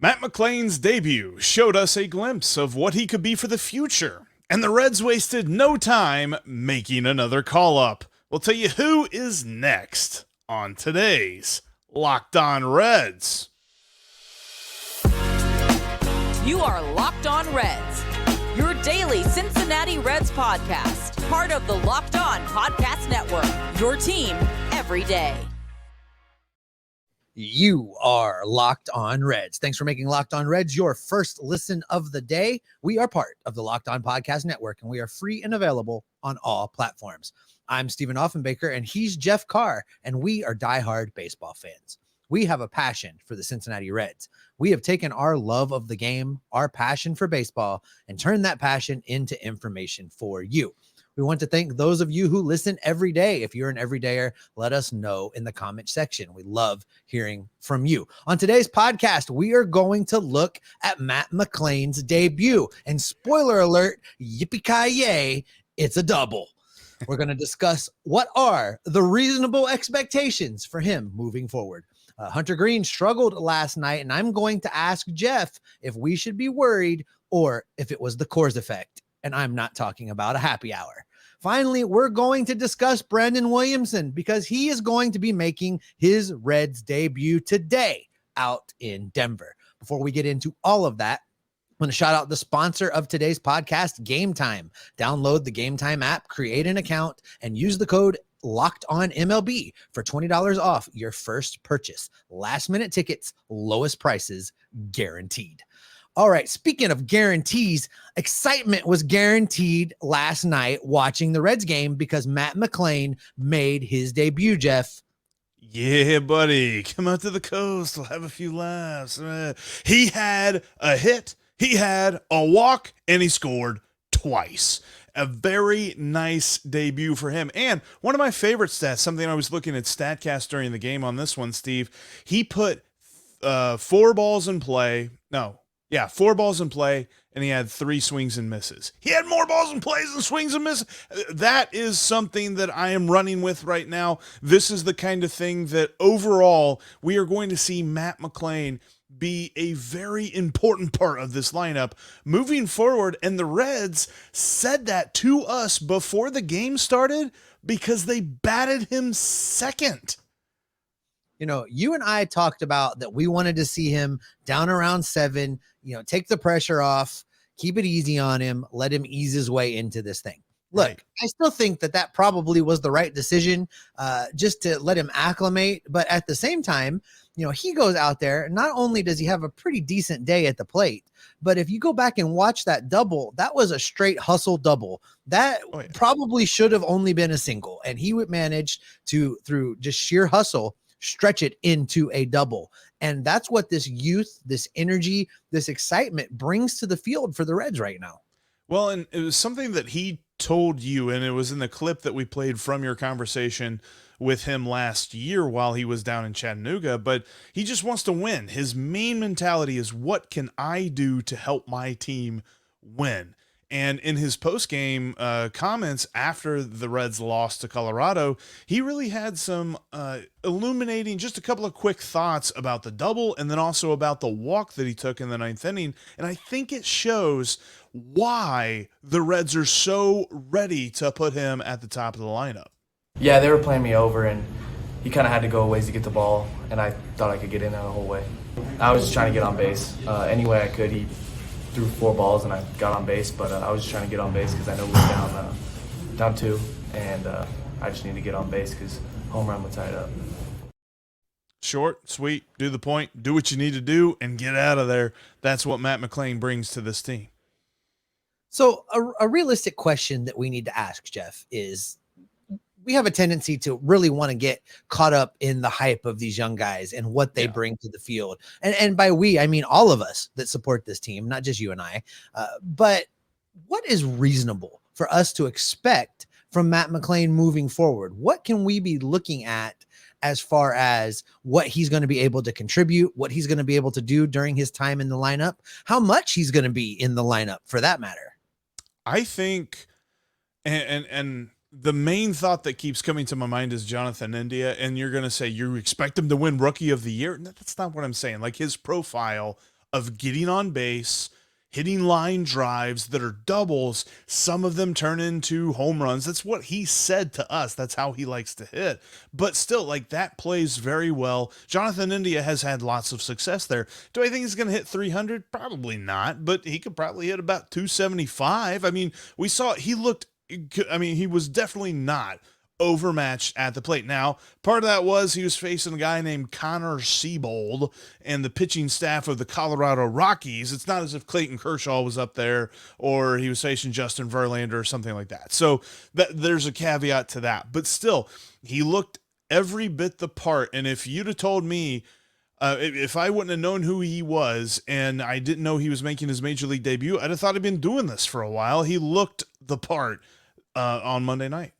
Matt McLain's debut showed us a glimpse of what he could be for the future, and the Reds wasted no time making another call-up. We'll tell you who is next on today's Locked On Reds. You are Locked On Reds, your daily Cincinnati Reds podcast, part of the Locked On Podcast Network, your team every day. You are Locked On Reds. Thanks for making Locked On Reds your first listen of the day. We are part of the Locked On Podcast Network, and we are free and available on all platforms. I'm Stephen Offenbaker, and he's Jeff Carr, and we are diehard baseball fans. We have a passion for the Cincinnati Reds. We have taken our love of the game, our passion for baseball, and turned that passion into information for you. We want to thank those of you who listen every day. If you're an everydayer, let us know in the comment section. We love hearing from you. On today's podcast, we are going to look at Matt McLain's debut. And spoiler alert, yippee-ki-yay, it's a double. We're going to discuss what are the reasonable expectations for him moving forward. Hunter Greene struggled last night, and I'm going to ask Jeff if we should be worried or if it was the Coors effect. And I'm not talking about a happy hour. Finally, we're going to discuss Brandon Williamson because he is going to be making his Reds debut today out in Denver. Before we get into all of that, I'm going to shout out the sponsor of today's podcast, Game Time. Download the Game Time app, create an account, and use the code Locked On MLB for $20 off your first purchase. Last minute tickets, lowest prices guaranteed. All right, speaking of guarantees, excitement was guaranteed last night watching the Reds game because Matt McLain made his debut, Jeff. Yeah, buddy, come out to the coast. We'll have a few laughs. He had a hit, he had a walk, and he scored twice. A very nice debut for him. And one of my favorite stats, something I was looking at StatCast during the game on this one, Steve, he put four balls in play, and he had 3 swings and misses. He had more balls in plays than swings and misses. That is something that I am running with right now. This is the kind of thing that overall we are going to see Matt McLain be a very important part of this lineup moving forward. And the Reds said that to us before the game started because they batted him second. You know, you and I talked about that we wanted to see him down around 7, take the pressure off, keep it easy on him, let him ease his way into this thing. Look, right. I still think that probably was the right decision, just to let him acclimate. But at the same time, he goes out there. Not only does he have a pretty decent day at the plate, but if you go back and watch that double, that was a straight hustle double. That probably should have only been a single. And he would manage to, through just sheer hustle, stretch it into a double. And that's what this youth, this energy, this excitement brings to the field for the Reds right now. Well, and it was something that he told you, and it was in the clip that we played from your conversation with him last year while he was down in Chattanooga, but he just wants to win. His main mentality is, what can I do to help my team win? And in his post-game comments after the Reds lost to Colorado, he really had some illuminating, just a couple of quick thoughts about the double and then also about the walk that he took in the 9th inning. And I think it shows why the Reds are so ready to put him at the top of the lineup. Yeah, they were playing me over, and he kind of had to go a ways to get the ball, and I thought I could get in there the whole way. I was just trying to get on base any way I could. He threw 4 balls, and I got on base, but I was just trying to get on base because I know we were down 2, and I just need to get on base because home run would tie it up. Short, sweet, do the point, do what you need to do, and get out of there. That's what Matt McLain brings to this team. So a realistic question that we need to ask, Jeff, is we have a tendency to really want to get caught up in the hype of these young guys and what they bring to the field. And by we, I mean all of us that support this team, not just you and I. But what is reasonable for us to expect from Matt McLain moving forward? What can we be looking at as far as what he's going to be able to contribute, what he's going to be able to do during his time in the lineup, how much he's going to be in the lineup for that matter? I think, and the main thought that keeps coming to my mind is Jonathan India, and you're going to say you expect him to win Rookie of the Year. No, that's not what I'm saying. Like, his profile of getting on base, hitting line drives that are doubles. Some of them turn into home runs. That's what he said to us. That's how he likes to hit. But still, like, that plays very well. Jonathan India has had lots of success there. Do I think he's going to hit 300? Probably not, but he could probably hit about 275. I mean, we saw he looked, I mean, he was definitely not overmatched at the plate. Now, part of that was he was facing a guy named Connor Siebold and the pitching staff of the Colorado Rockies. It's not as if Clayton Kershaw was up there or he was facing Justin Verlander or something like that. So there's a caveat to that. But still, he looked every bit the part. And if you'd have told me, if I wouldn't have known who he was and I didn't know he was making his major league debut, I'd have thought he'd been doing this for a while. He looked the part on Monday night.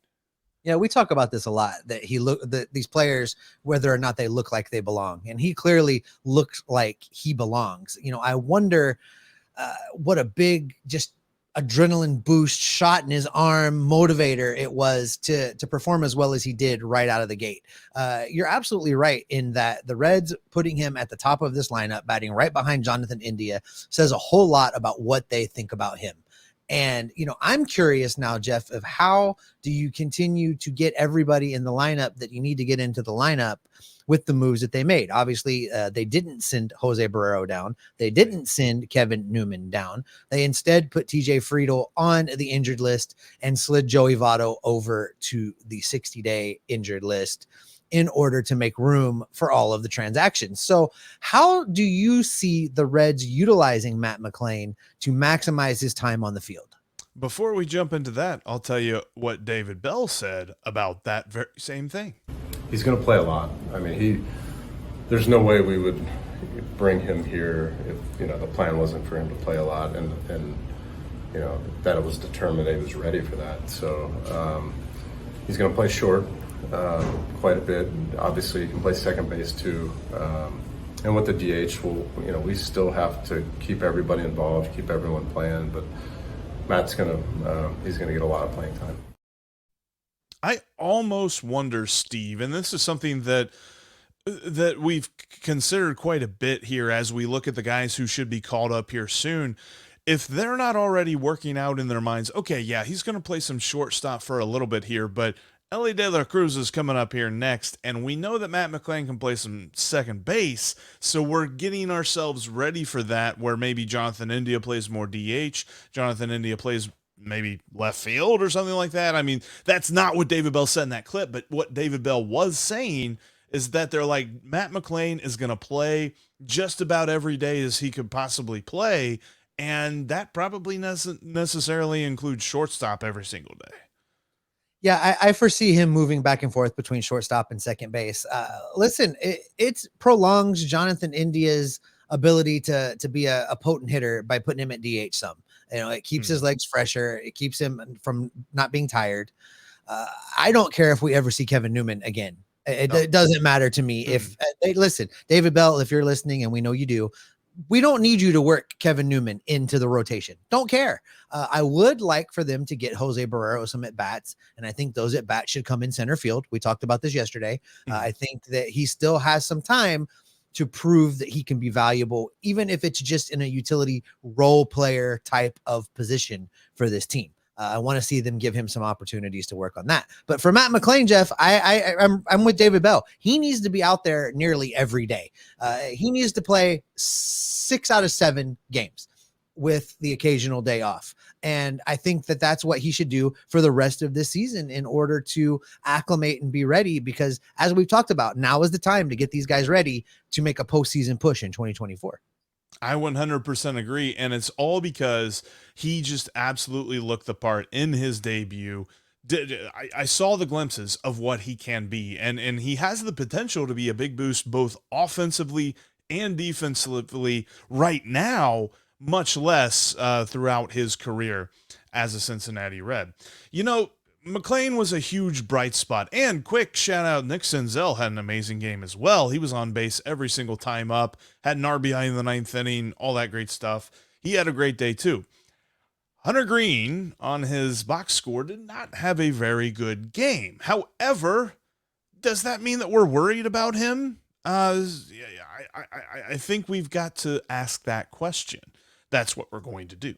Yeah, we talk about this a lot, that these players, whether or not they look like they belong, and he clearly looks like he belongs. You know, I wonder what a big just adrenaline boost, shot in his arm, motivator it was to perform as well as he did right out of the gate. You're absolutely right in that the Reds putting him at the top of this lineup, batting right behind Jonathan India, says a whole lot about what they think about him. And, you know, I'm curious now, Jeff, of how do you continue to get everybody in the lineup that you need to get into the lineup with the moves that they made? Obviously, they didn't send Jose Barrero down. They didn't send Kevin Newman down. They instead put TJ Friedl on the injured list and slid Joey Votto over to the 60-day injured list in order to make room for all of the transactions. So how do you see the Reds utilizing Matt McLain to maximize his time on the field? Before we jump into that, I'll tell you what David Bell said about that very same thing. He's going to play a lot. I mean, there's no way we would bring him here if, you know, the plan wasn't for him to play a lot and you know, that it was determined that he was ready for that. So he's going to play short quite a bit. Obviously, he can play second base too. And with the DH, we still have to keep everybody involved, keep everyone playing. But Matt's he's gonna get a lot of playing time. I almost wonder, Steve, and this is something that we've considered quite a bit here as we look at the guys who should be called up here soon. If they're not already working out in their minds, okay, yeah, he's going to play some shortstop for a little bit here, but Ellie De La Cruz is coming up here next, and we know that Matt McLain can play some second base, so we're getting ourselves ready for that, where maybe Jonathan India plays more DH, Jonathan India plays maybe left field or something like that. I mean, that's not what David Bell said in that clip, but what David Bell was saying is that they're like, Matt McLain is going to play just about every day as he could possibly play, and that probably doesn't necessarily include shortstop every single day. Yeah, I foresee him moving back and forth between shortstop and second base. Listen, it prolongs Jonathan India's ability to be a potent hitter by putting him at DH some. You know, it keeps his legs fresher. It keeps him from not being tired. I don't care if we ever see Kevin Newman again. It doesn't matter to me. If listen, David Bell, if you're listening, and we know you do, we don't need you to work Kevin Newman into the rotation. Don't care. I would like for them to get Jose Barrero some at bats, and I think those at bats should come in center field. We talked about this yesterday. I think that he still has some time to prove that he can be valuable, even if it's just in a utility role player type of position for this team. I want to see them give him some opportunities to work on that. But for Matt McLain, Jeff, I'm with David Bell. He needs to be out there nearly every day. He needs to play 6 out of 7 games with the occasional day off. And I think that that's what he should do for the rest of this season in order to acclimate and be ready, because as we've talked about, now is the time to get these guys ready to make a postseason push in 2024. I 100% agree, and it's all because he just absolutely looked the part in his debut. I saw the glimpses of what he can be, and he has the potential to be a big boost both offensively and defensively right now, much less throughout his career as a Cincinnati Red. You know, McLain was a huge bright spot, and quick shout out, Nick Senzel had an amazing game as well. He was on base every single time up, had an RBI in the 9th inning, all that great stuff. He had a great day too. Hunter Greene on his box score did not have a very good game. However, does that mean that we're worried about him? I think we've got to ask that question. That's what we're going to do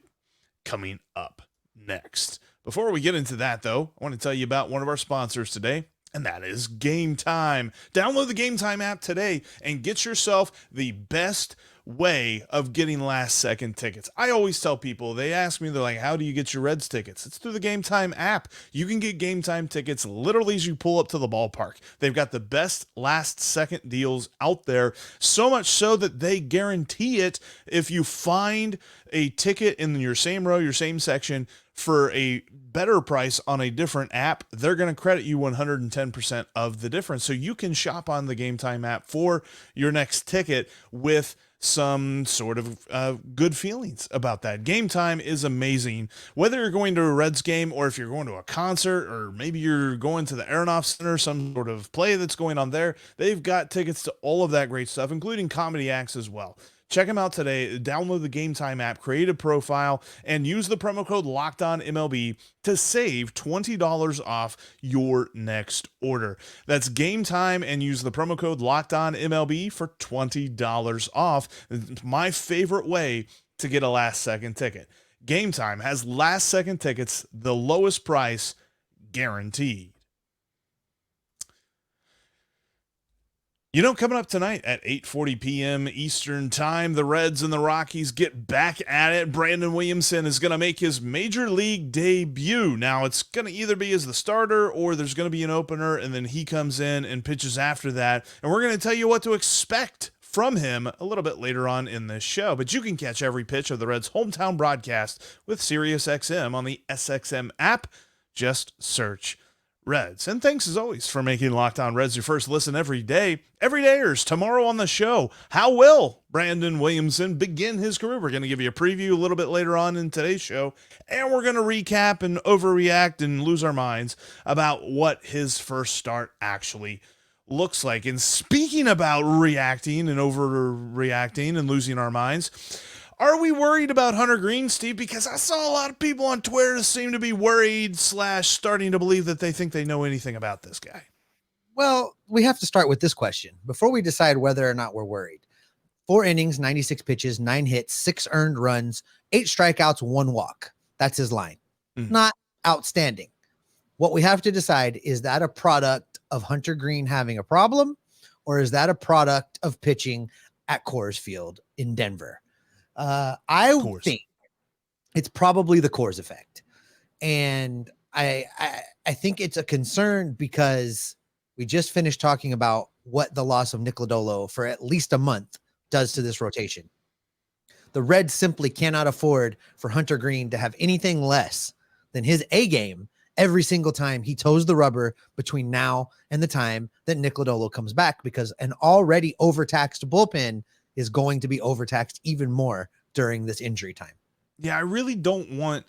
coming up next. Before we get into that, though, I want to tell you about one of our sponsors today, and that is Game Time. Download the Game Time app today and get yourself the best way of getting last second tickets. I always tell people, they ask me, they're like, how do you get your Reds tickets? It's through the Game Time app. You can get Game Time tickets literally as you pull up to the ballpark. They've got the best last second deals out there, so much so that they guarantee it. If you find a ticket in your same row, your same section, for a better price on a different app, they're going to credit you 110% of the difference. So you can shop on the Game Time app for your next ticket with some sort of good feelings about that. Game Time is amazing. Whether you're going to a Reds game or if you're going to a concert or maybe you're going to the Aronoff Center, some sort of play that's going on there, they've got tickets to all of that great stuff, including comedy acts as well. Check them out today. Download the Game Time app, create a profile, and use the promo code LOCKEDONMLB to save $20 off your next order. That's Game Time, and use the promo code LOCKEDONMLB for $20 off. It's my favorite way to get a last-second ticket. Game Time has last-second tickets, the lowest price guaranteed. You know, coming up tonight at 8:40 p.m. Eastern Time, the Reds and the Rockies get back at it. Brandon Williamson is going to make his major league debut. Now, it's going to either be as the starter or there's going to be an opener, and then he comes in and pitches after that. And we're going to tell you what to expect from him a little bit later on in this show. But you can catch every pitch of the Reds' hometown broadcast with SiriusXM on the SXM app. Just search Reds. And thanks as always for making Locked On Reds your first listen every day. Every dayers tomorrow on the show. How will Brandon Williamson begin his career? We're going to give you a preview a little bit later on in today's show, and we're going to recap and overreact and lose our minds about what his first start actually looks like. And speaking about reacting and overreacting and losing our minds, are we worried about Hunter Greene, Steve? Because I saw a lot of people on Twitter seem to be worried / starting to believe that they think they know anything about this guy. Well, we have to start with this question before we decide whether or not we're worried. 4 innings, 96 pitches, 9 hits, 6 earned runs, 8 strikeouts, 1 walk. That's his line. Not outstanding. What we have to decide, is that a product of Hunter Greene having a problem, or is that a product of pitching at Coors Field in Denver? I think it's probably the Coors effect. And I think it's a concern because we just finished talking about what the loss of Nick Lodolo for at least a month does to this rotation. The Reds simply cannot afford for Hunter Greene to have anything less than his A game every single time he toes the rubber between now and the time that Nick Lodolo comes back, because an already overtaxed bullpen is going to be overtaxed even more during this injury time. Yeah, I really don't want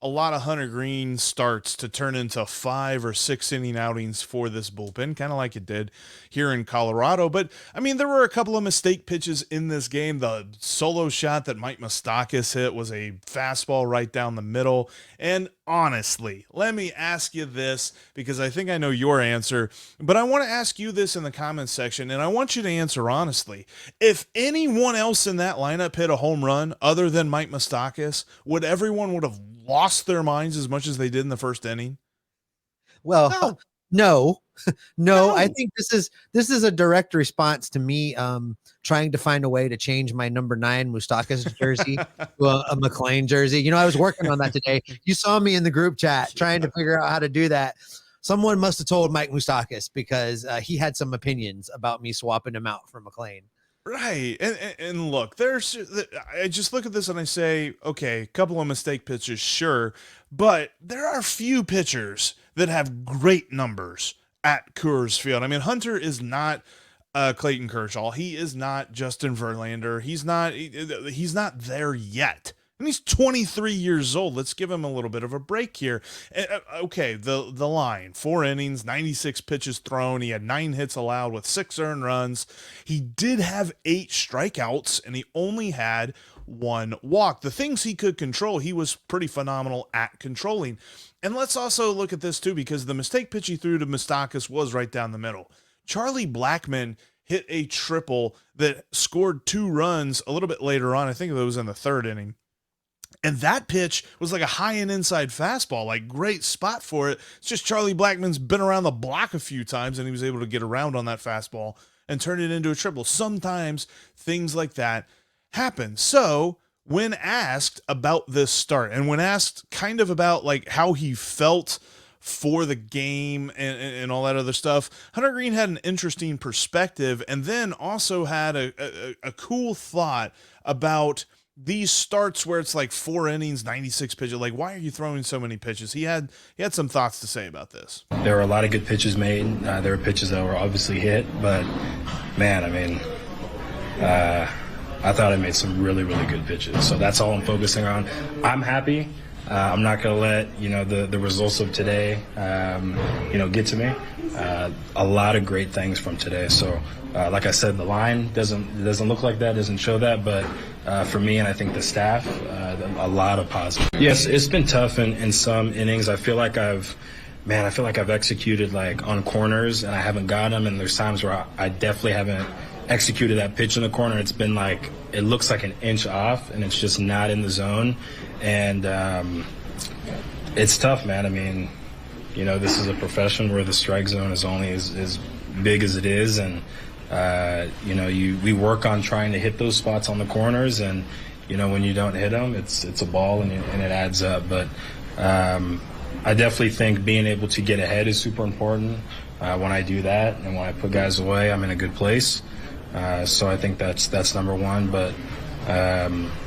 a lot of Hunter Greene starts to turn into 5 or 6 inning outings for this bullpen, kind of like it did here in Colorado. But I mean, there were a couple of mistake pitches in this game. The solo shot that Mike Moustakas hit was a fastball right down the middle. And honestly, let me ask you this, because I think I know your answer, but I want to ask you this in the comments section, and I want you to answer honestly. If anyone else in that lineup hit a home run other than Mike Moustakas, would everyone would have lost their minds as much as they did in the first inning? Well, no. I think this is a direct response to me trying to find a way to change my number 9 Moustakas jersey to a McLain jersey. You know, I was working on that today. You saw me in the group chat trying to figure out how to do that. Someone must have told Mike Moustakas, because he had some opinions about me swapping him out for McLain. Right. And look, I just look at this and I say, okay, a couple of mistake pitches, sure, but there are few pitchers that have great numbers at Coors Field. I mean, Hunter is not Clayton Kershaw. He is not Justin Verlander. He's not there yet. And he's 23 years old. Let's give him a little bit of a break here. Okay, the line, 4 innings, 96 pitches thrown. He had 9 hits allowed with 6 earned runs. He did have 8 strikeouts, and he only had 1 walk. The things he could control, he was pretty phenomenal at controlling. And let's also look at this too, because the mistake pitch he threw to Moustakas was right down the middle. Charlie Blackmon hit a triple that scored 2 runs a little bit later on. I think it was in the 3rd inning. And that pitch was like a high-end inside fastball, like great spot for it. It's just Charlie Blackmon's been around the block a few times, and he was able to get around on that fastball and turn it into a triple. Sometimes things like that happen. So when asked about this start, and when asked kind of about like how he felt for the game and all that other stuff, Hunter Greene had an interesting perspective, and then also had a cool thought about these starts where it's like 4 innings, 96 pitches. Like, why are you throwing so many pitches? He had some thoughts to say about this. There were a lot of good pitches made. There were pitches that were obviously hit, but man, I mean, I thought I made some really, really good pitches. So that's all I'm focusing on. I'm happy. I'm not going to let, the results of today, get to me. A lot of great things from today. So, like I said, the line doesn't look like that, doesn't show that, but for me and I think the staff, a lot of positive. Yes, it's been tough in some innings. I feel like I've executed like on corners and I haven't got them, and there's times where I definitely haven't executed that pitch in the corner. It's been like, it looks like an inch off and it's just not in the zone. And it's tough, man. I mean, this is a profession where the strike zone is only as big as it is. And, we work on trying to hit those spots on the corners. And, when you don't hit them, it's a ball and it adds up. But I definitely think being able to get ahead is super important. When I do that and when I put guys away, I'm in a good place. So I think that's number one. But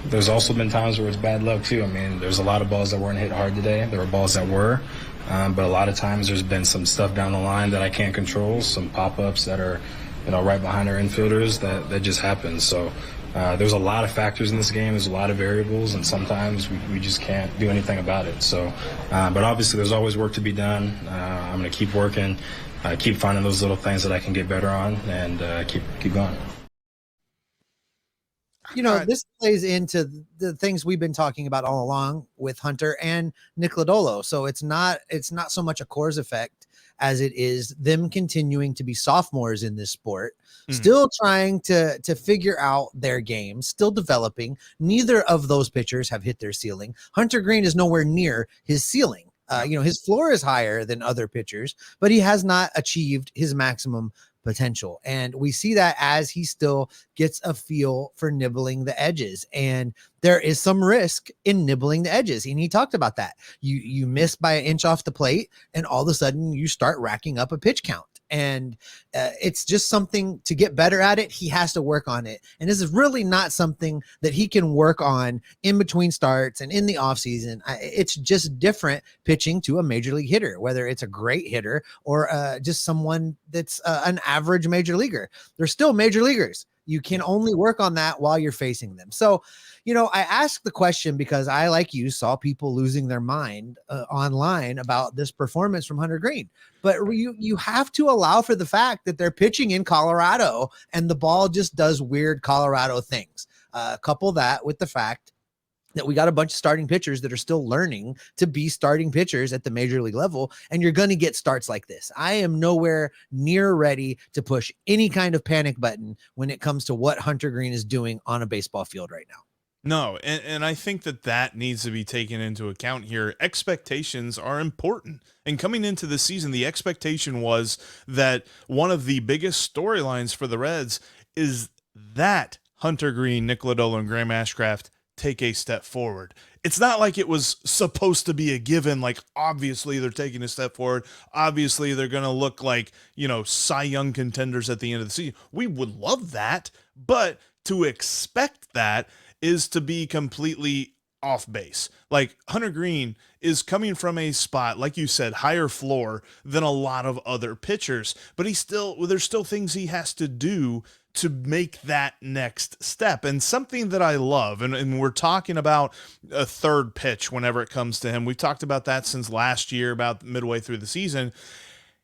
there's also been times where it's bad luck too. I mean, there's a lot of balls that weren't hit hard today. There were balls that were, but a lot of times there's been some stuff down the line that I can't control, some pop-ups that are, right behind our infielders that just happen. So there's a lot of factors in this game. There's a lot of variables, and sometimes we just can't do anything about it. So, but obviously there's always work to be done. I'm going to keep working, keep finding those little things that I can get better on, and keep going. This plays into the things we've been talking about all along with Hunter and Nick Lodolo. So it's not so much a Coors effect as it is them continuing to be sophomores in this sport, still trying to figure out their game, still developing. Neither of those pitchers have hit their ceiling. Hunter Greene is nowhere near his ceiling. His floor is higher than other pitchers, but he has not achieved his maximum potential. And we see that as he still gets a feel for nibbling the edges. And there is some risk in nibbling the edges. And he talked about that. You miss by an inch off the plate, and all of a sudden you start racking up a pitch count. And it's just something to get better at it. He has to work on it. And this is really not something that he can work on in between starts and in the off season. It's just different pitching to a major league hitter, whether it's a great hitter or just someone that's an average major leaguer. They're still major leaguers. You can only work on that while you're facing them. So, I asked the question because I, like you, saw people losing their mind online about this performance from Hunter Greene. But you have to allow for the fact that they're pitching in Colorado and the ball just does weird Colorado things. Couple that with the fact that we got a bunch of starting pitchers that are still learning to be starting pitchers at the major league level, and you're going to get starts like this. I am nowhere near ready to push any kind of panic button when it comes to what Hunter Greene is doing on a baseball field right now. No, and I think that needs to be taken into account here. Expectations are important. And coming into the season, the expectation was that one of the biggest storylines for the Reds is that Hunter Greene, Nick Lodolo, and Graham Ashcraft take a step forward. It's not like it was supposed to be a given, like obviously they're taking a step forward. Obviously they're going to look like, Cy Young contenders at the end of the season. We would love that, but to expect that is to be completely off base. Like Hunter Greene is coming from a spot, like you said, higher floor than a lot of other pitchers, but there's still things he has to do to make that next step. And something that I love, and we're talking about a third pitch whenever it comes to him. We've talked about that since last year, about midway through the season.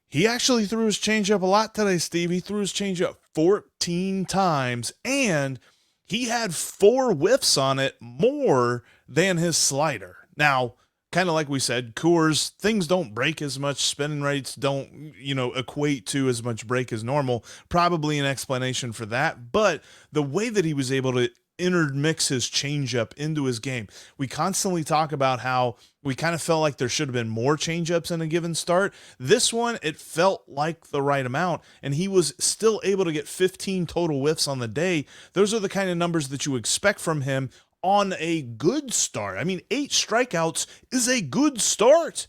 He actually threw his changeup a lot today, Steve. He threw his changeup 14 times, and he had 4 whiffs on it, more than his slider. Now, kind of like we said, Coors, things don't break as much. Spinning rates don't, equate to as much break as normal. Probably an explanation for that. But the way that he was able to intermix his changeup into his game, we constantly talk about how we kind of felt like there should have been more changeups in a given start. This one, it felt like the right amount, and he was still able to get 15 total whiffs on the day. Those are the kind of numbers that you expect from him on a good start. I mean, 8 strikeouts is a good start.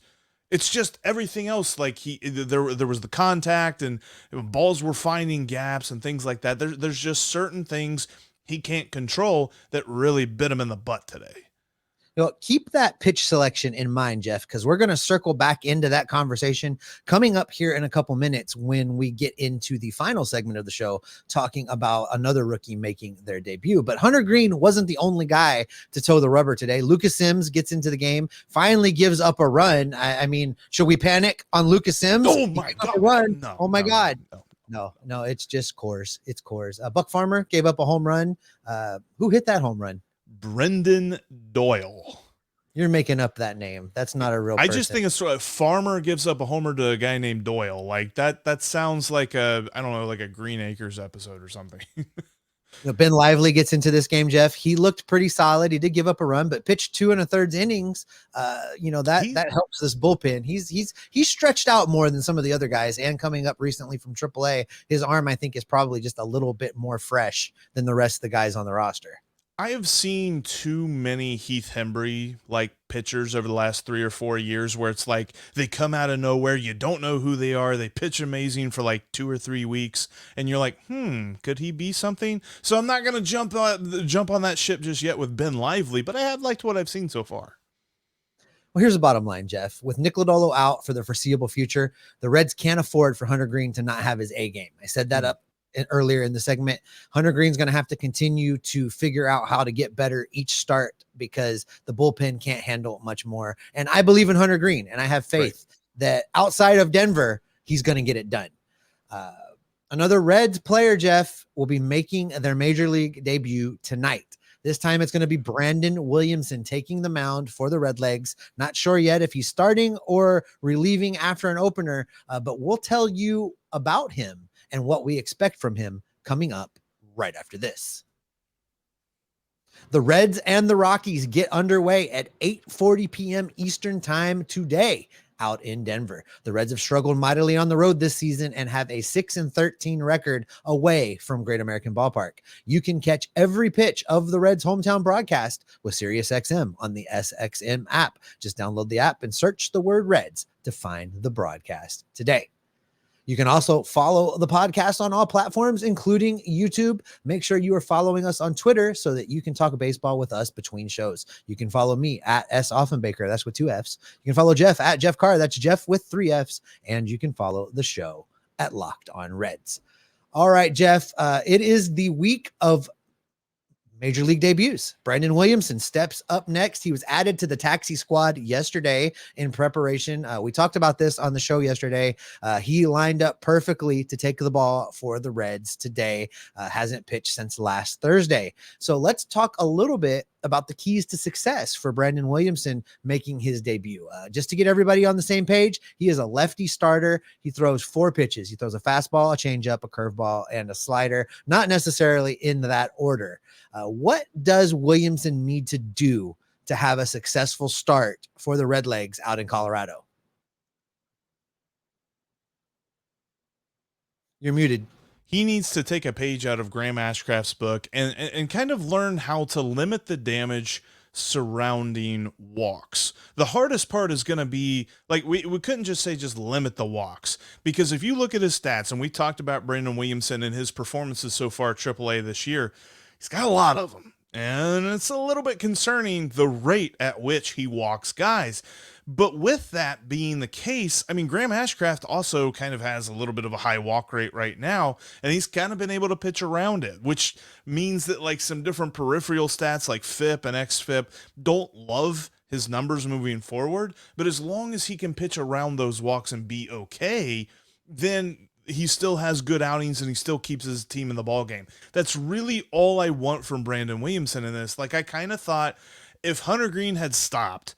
It's just everything else, like there was the contact and balls were finding gaps and things like that. There's just certain things he can't control that really bit him in the butt today. Keep that pitch selection in mind, Jeff, because we're going to circle back into that conversation coming up here in a couple minutes when we get into the final segment of the show, talking about another rookie making their debut. But Hunter Greene wasn't the only guy to toe the rubber today. Lucas Sims gets into the game, finally gives up a run. I mean, should we panic on Lucas Sims? Oh my God. Run. No, oh my no, God. no. No, it's just Coors. It's Coors. Buck Farmer gave up a home run. Who hit that home run? Brendan Doyle. You're making up that name. That's not a real person. I just think it's Farmer gives up a homer to a guy named Doyle. Like that sounds like like a Green Acres episode or something. Ben Lively gets into this game, Jeff. He looked pretty solid. He did give up a run, but pitched 2 1/3 innings. That helps this bullpen. He's stretched out more than some of the other guys, and coming up recently from AAA, his arm, I think, is probably just a little bit more fresh than the rest of the guys on the roster. I have seen too many Heath Hembry like pitchers over the last 3 or 4 years where it's like they come out of nowhere. You don't know who they are. They pitch amazing for like 2 or 3 weeks. And you're like, could he be something? So I'm not going to jump on that ship just yet with Ben Lively, but I have liked what I've seen so far. Well, here's the bottom line, Jeff. With Nick Lodolo out for the foreseeable future, the Reds can't afford for Hunter Greene to not have his A game. I said that up earlier in the segment. Hunter Greene's going to have to continue to figure out how to get better each start because the bullpen can't handle much more. And I believe in Hunter Greene, and I have faith that outside of Denver, he's going to get it done. Another Reds player, Jeff, will be making their major league debut tonight. This time it's going to be Brandon Williamson taking the mound for the Redlegs. Not sure yet if he's starting or relieving after an opener, but we'll tell you about him and what we expect from him coming up right after this. The Reds and the Rockies get underway at 8:40 p.m. Eastern time today out in Denver. The Reds have struggled mightily on the road this season and have a 6-13 record away from Great American Ballpark. You can catch every pitch of the Reds hometown broadcast with SiriusXM on the SXM app. Just download the app and search the word Reds to find the broadcast today. You can also follow the podcast on all platforms, including YouTube. Make sure you are following us on Twitter so that you can talk baseball with us between shows. You can follow me at S. Offenbaker. That's with 2 Fs. You can follow Jeff at Jeff Carr. That's Jeff with 3 Fs. And you can follow the show at Locked On Reds. All right, Jeff. It is the week of Major League debuts. Brandon Williamson steps up next. He was added to the taxi squad yesterday in preparation. We talked about this on the show yesterday. He lined up perfectly to take the ball for the Reds today. Hasn't pitched since last Thursday. So let's talk a little bit about the keys to success for Brandon Williamson making his debut. Just to get everybody on the same page, he is a lefty starter. He throws 4 pitches. He throws a fastball, a changeup, a curveball, and a slider, not necessarily in that order. What does Williamson need to do to have a successful start for the Redlegs out in Colorado? You're muted. He needs to take a page out of Graham Ashcraft's book and kind of learn how to limit the damage surrounding walks. The hardest part is going to be, like, we couldn't just say just limit the walks, because if you look at his stats, and we talked about Brandon Williamson and his performances so far at AAA this year, he's got a lot of them. And it's a little bit concerning the rate at which he walks guys. But with that being the case, I mean, Graham Ashcraft also kind of has a little bit of a high walk rate right now, and he's kind of been able to pitch around it, which means that like some different peripheral stats like FIP and XFIP don't love his numbers moving forward. But as long as he can pitch around those walks and be okay, then he still has good outings and he still keeps his team in the ball game. That's really all I want from Brandon Williamson in this. Like, I kind of thought if Hunter Greene had stopped,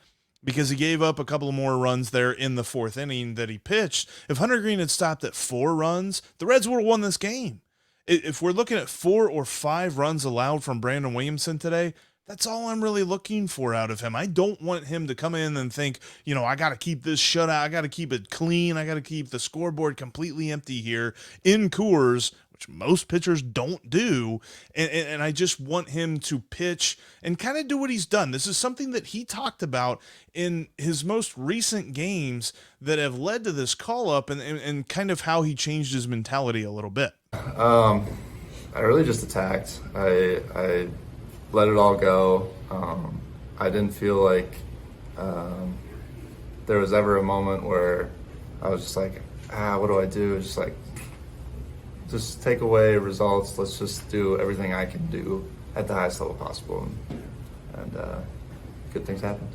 because he gave up a couple of more runs there in the fourth inning that he pitched. If Hunter Greene had stopped at 4 runs, the Reds would have won this game. If we're looking at 4 or 5 runs allowed from Brandon Williamson today, that's all I'm really looking for out of him. I don't want him to come in and think, I got to keep this shutout. I got to keep it clean. I got to keep the scoreboard completely empty here in Coors, which most pitchers don't do. And I just want him to pitch and kind of do what he's done. This is something that he talked about in his most recent games that have led to this call-up and kind of how he changed his mentality a little bit. I really just attacked. I let it all go. I didn't feel like there was ever a moment where I was just like, what do I do? Just like, just take away results. Let's just do everything I can do at the highest level possible. And good things happen.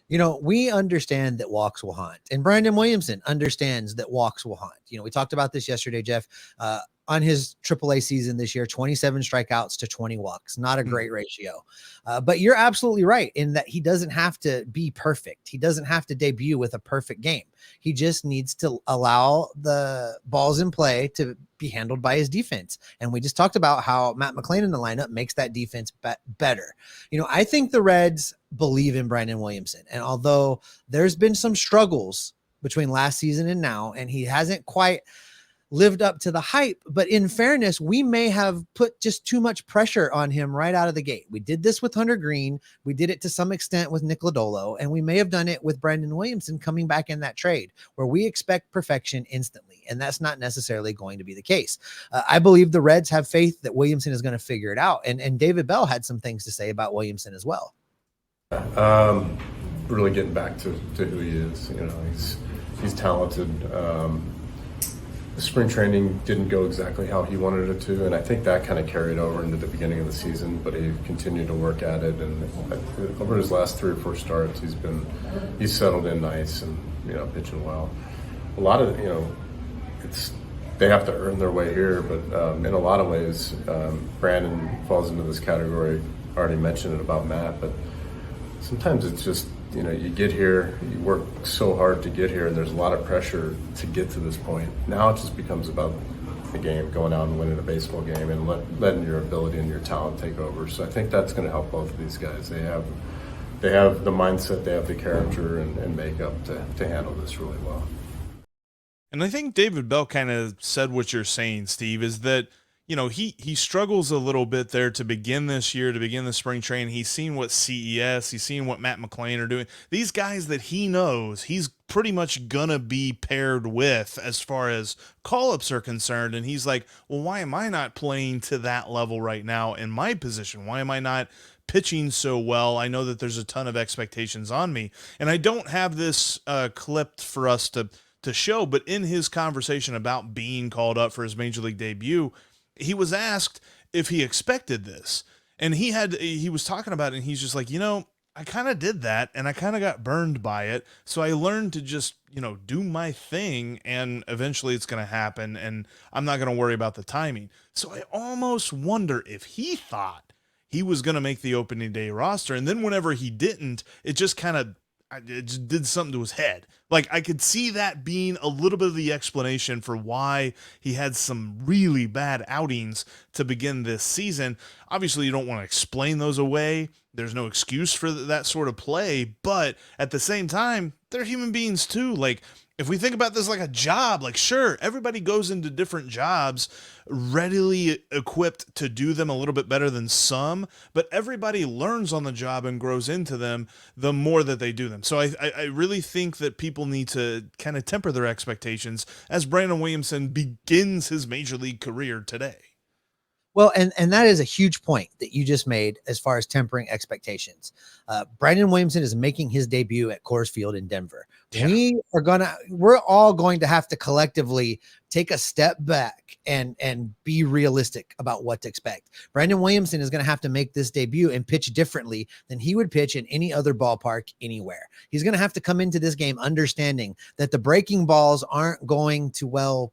We understand that walks will haunt, and Brandon Williamson understands that walks will haunt. We talked about this yesterday, Jeff, on his AAA season this year, 27 strikeouts to 20 walks, not a great ratio. But you're absolutely right in that he doesn't have to be perfect. He doesn't have to debut with a perfect game. He just needs to allow the balls in play to be handled by his defense. And we just talked about how Matt McLain in the lineup makes that defense better. I think the Reds believe in Brandon Williamson. And although there's been some struggles between last season and now, and he hasn't quite lived up to the hype, but in fairness, we may have put just too much pressure on him right out of the gate. We did this with Hunter Greene. We did it to some extent with Nick Lodolo, and we may have done it with Brandon Williamson coming back in that trade where we expect perfection instantly. And that's not necessarily going to be the case. I believe the Reds have faith that Williamson is going to figure it out. And David Bell had some things to say about Williamson as well. Really getting back to who he is. He's talented. The spring training didn't go exactly how he wanted it to, and I think that kind of carried over into the beginning of the season, but he continued to work at it, and over his last 3 or 4 starts, he's settled in nice and, pitching well. A lot of, they have to earn their way here, but in a lot of ways, Brandon falls into this category. I already mentioned it about Matt, but sometimes it's just, you get here, you work so hard to get here, and there's a lot of pressure to get to this point. Now it just becomes about the game, going out and winning a baseball game and letting your ability and your talent take over. So I think that's going to help both of these guys. They have the mindset, they have the character and makeup to handle this really well. And I think David Bell kind of said what you're saying, Steve, is that he struggles a little bit there to begin this year, to begin the spring training. He's seen what CES, he's seen what Matt McLain are doing. These guys that he knows, he's pretty much gonna be paired with as far as call-ups are concerned. And he's like, well, why am I not playing to that level right now in my position? Why am I not pitching so well? I know that there's a ton of expectations on me. And I don't have this clipped for us to show, but in his conversation about being called up for his major league debut, he was asked if he expected this, and he was talking about it, and he's just like, I kind of did that, and I kind of got burned by it, so I learned to just, do my thing, and eventually it's going to happen, and I'm not going to worry about the timing. So I almost wonder if he thought he was going to make the opening day roster, and then whenever he didn't, it just did something to his head. Like, I could see that being a little bit of the explanation for why he had some really bad outings to begin this season. Obviously, you don't want to explain those away. There's no excuse for that sort of play, but at the same time, they're human beings too. Like, if we think about this like a job, like, sure, everybody goes into different jobs readily equipped to do them a little bit better than some, but everybody learns on the job and grows into them the more that they do them. So I really think that people need to kind of temper their expectations as Brandon Williamson begins his major league career today. Well, and that is a huge point that you just made as far as tempering expectations. Brandon Williamson is making his debut at Coors Field in Denver. Yeah. We're all going to have to collectively take a step back and be realistic about what to expect. Brandon Williamson is going to have to make this debut and pitch differently than he would pitch in any other ballpark anywhere. He's going to have to come into this game understanding that the breaking balls aren't going to,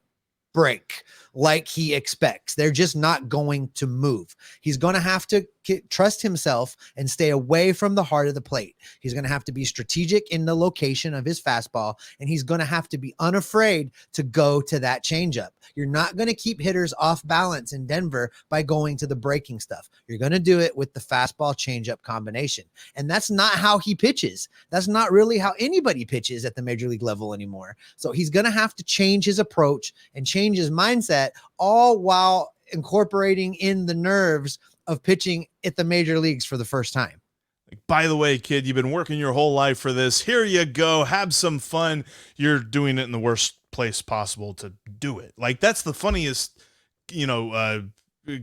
break like he expects. They're just not going to move. He's going to have to trust himself and stay away from the heart of the plate. He's going to have to be strategic in the location of his fastball, and he's going to have to be unafraid to go to that changeup. You're not going to keep hitters off balance in Denver by going to the breaking stuff. You're going to do it with the fastball changeup combination. And that's not how he pitches. That's not really how anybody pitches at the major league level anymore. So he's going to have to change his approach and change his mindset, all while incorporating in the nerves of pitching at the major leagues for the first time. By the way, kid, you've been working your whole life for this. Here you go. Have some fun. You're doing it in the worst place possible to do it. Like, that's the funniest,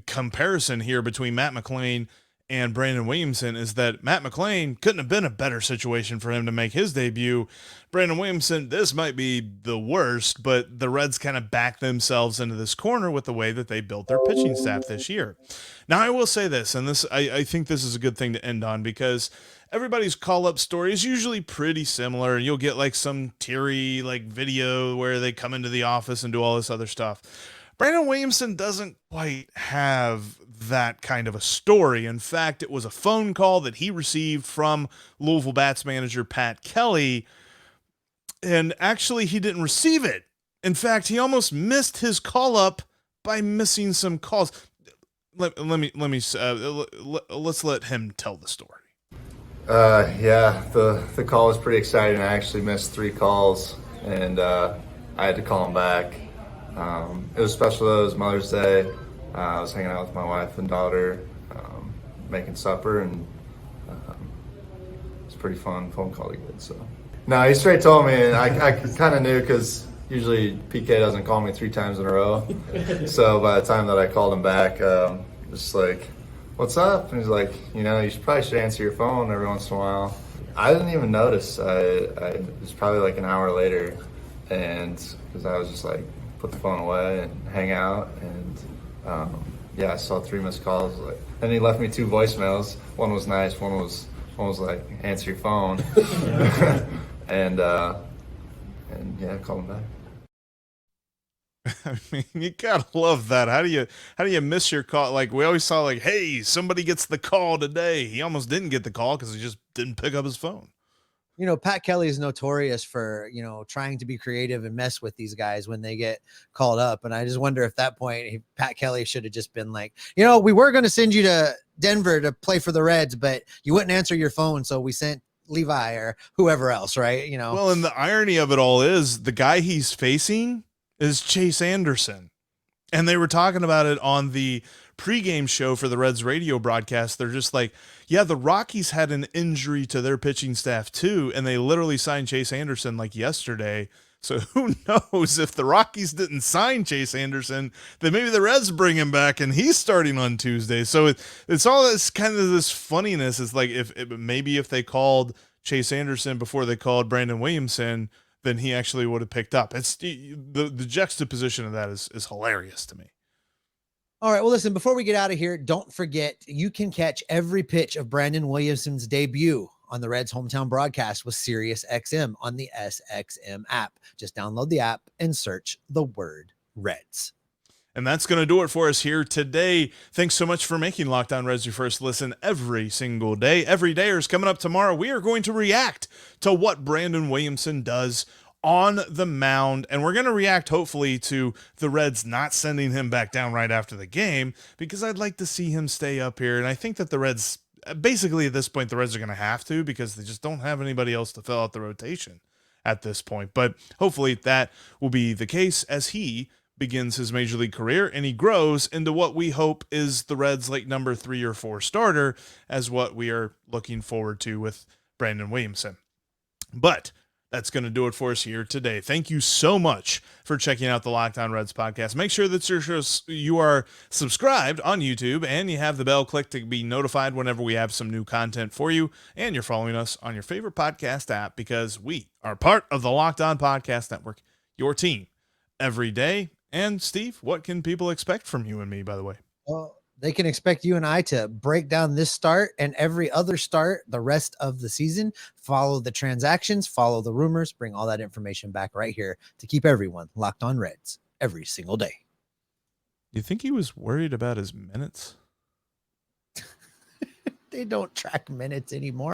comparison here between Matt McLain and Brandon Williamson, is that Matt McLain couldn't have been a better situation for him to make his debut. Brandon Williamson, this might be the worst, but the Reds kind of backed themselves into this corner with the way that they built their pitching staff this year. Now, I will say this, and this I think this is a good thing to end on, because everybody's call-up story is usually pretty similar, and you'll get like some teary like video where they come into the office and do all this other stuff. Brandon Williamson doesn't quite have that kind of a story. In fact, it was a phone call that he received from Louisville Bats manager Pat Kelly, and actually he didn't receive it. In fact, he almost missed his call-up by missing some calls. Let's let him tell the story. Yeah, the call was pretty exciting. I actually missed 3 calls, and I had to call him back. It was special though. It was Mother's Day. I was hanging out with my wife and daughter, making supper, and it was pretty fun phone call to get. So, no, he straight told me, and I kind of knew, because usually PK doesn't call me 3 times in a row. So by the time that I called him back, just like, "What's up?" And he's like, "You probably should answer your phone every once in a while." I didn't even notice. It was probably like an hour later, and because I was just like, put the phone away and hang out, and I saw 3 missed calls. And he left me 2 voicemails. One was nice. One was like, "Answer your phone," and called him back. I mean, you gotta love that. How do you miss your call? Like, we always saw, like, hey, somebody gets the call today. He almost didn't get the call because he just didn't pick up his phone. Pat Kelly is notorious for, trying to be creative and mess with these guys when they get called up. And I just wonder if at that point, Pat Kelly should have just been like, we were going to send you to Denver to play for the Reds, but you wouldn't answer your phone. So we sent Levi or whoever else, right? Well, and the irony of it all is the guy he's facing is Chase Anderson. And they were talking about it on the pregame show for the Reds radio broadcast. They're just like, yeah, the Rockies had an injury to their pitching staff too, and they literally signed Chase Anderson like yesterday. So who knows, if the Rockies didn't sign Chase Anderson, then maybe the Reds bring him back and he's starting on Tuesday. So it's all this kind of this funniness. It's like, if they called Chase Anderson before they called Brandon Williamson, then he actually would have picked up. It's the juxtaposition of that is hilarious to me. All right. Well, listen, before we get out of here, don't forget, you can catch every pitch of Brandon Williamson's debut on the Reds hometown broadcast with SiriusXM on the SXM app. Just download the app and search the word Reds. And that's going to do it for us here today. Thanks so much for making Locked On Reds your first listen every single day. Every day is coming up tomorrow. We are going to react to what Brandon Williamson does on the mound, and we're going to react hopefully to the Reds not sending him back down right after the game, because I'd like to see him stay up here. And I think that the Reds, basically at this point, the Reds are going to have to, because they just don't have anybody else to fill out the rotation at this point. But hopefully that will be the case as he begins his major league career and he grows into what we hope is the Reds' like number 3 or 4 starter, as what we are looking forward to with Brandon Williamson. But that's going to do it for us here today. Thank you so much for checking out the Locked On Reds podcast. Make sure that you are subscribed on YouTube and you have the bell clicked to be notified whenever we have some new content for you, and you're following us on your favorite podcast app, because we are part of the Locked On Podcast Network, your team every day. And Steve, what can people expect from you and me, by the way? Well, they can expect you and I to break down this start and every other start the rest of the season, follow the transactions, follow the rumors, bring all that information back right here to keep everyone locked on Reds every single day. You think he was worried about his minutes? They don't track minutes anymore.